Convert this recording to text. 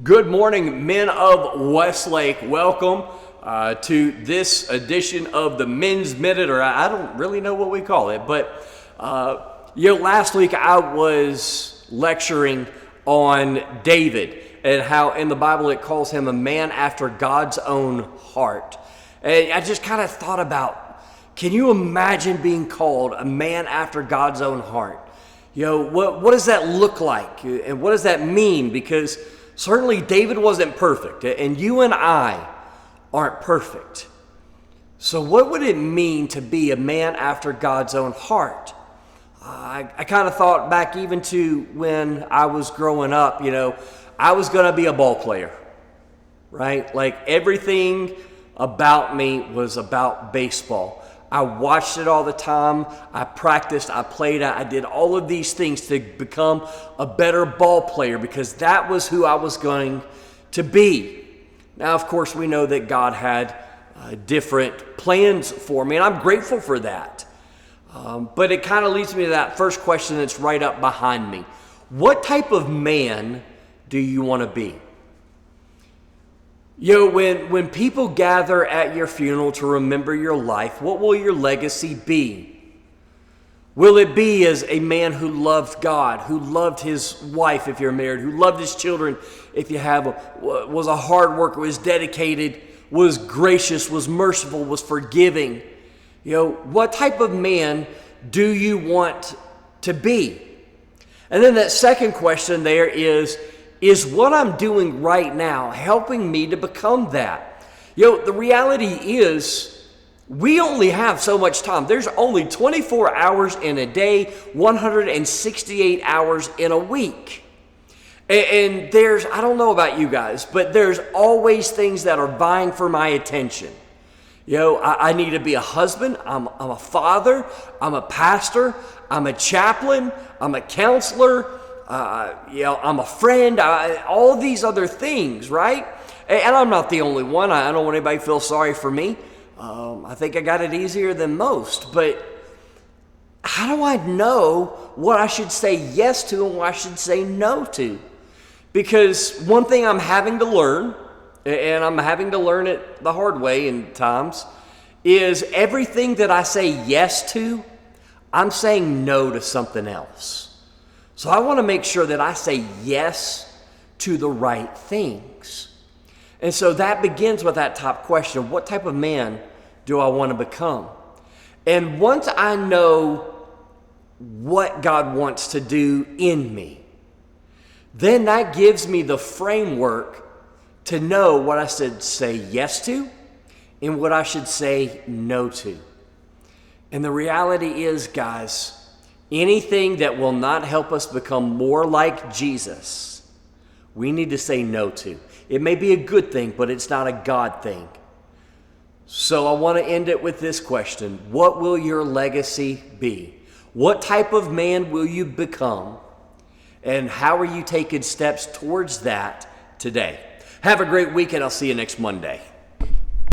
Good morning, men of Westlake. Welcome to this edition of the Men's Minute, or I don't really know what we call it, but last week I was lecturing on David and how in the Bible it calls him a man after God's own heart. And I just kind of thought about, can you imagine being called a man after God's own heart? What does that look like? And what does that mean? Because certainly David wasn't perfect, and you and I aren't perfect. So what would it mean to be a man after God's own heart? I kind of thought back even to when I was growing up, I was going to be a ball player, right? Like everything about me was about baseball. I watched it all the time. I practiced, I played, I did all of these things to become a better ball player because that was who I was going to be. Now, of course, we know that God had different plans for me, and I'm grateful for that. But it kind of leads me to that first question that's right up behind me. What type of man do you want to be? When people gather at your funeral to remember your life, what will your legacy be? Will it be as a man who loved God, who loved his wife if you're married, who loved his children if you have, was a hard worker, was dedicated, was gracious, was merciful, was forgiving? What type of man do you want to be? And then that second question there is what I'm doing right now helping me to become that? The reality is we only have so much time. There's only 24 hours in a day, 168 hours in a week. And there's, I don't know about you guys, but there's always things that are vying for my attention. I need to be a husband, I'm a father, I'm a pastor, I'm a chaplain, I'm a counselor, I'm a friend, all these other things, right? And I'm not the only one. I don't want anybody to feel sorry for me. I think I got it easier than most. But how do I know what I should say yes to and what I should say no to? Because one thing I'm having to learn, and I'm having to learn it the hard way in times, is everything that I say yes to, I'm saying no to something else. So I want to make sure that I say yes to the right things. And so that begins with that top question: what type of man do I want to become? And once I know what God wants to do in me, then that gives me the framework to know what I should say yes to and what I should say no to. And the reality is, guys, anything that will not help us become more like Jesus, we need to say no to. It may be a good thing, but it's not a God thing. So I want to end it with this question: what will your legacy be? What type of man will you become? And how are you taking steps towards that today? Have a great week, and I'll see you next Monday.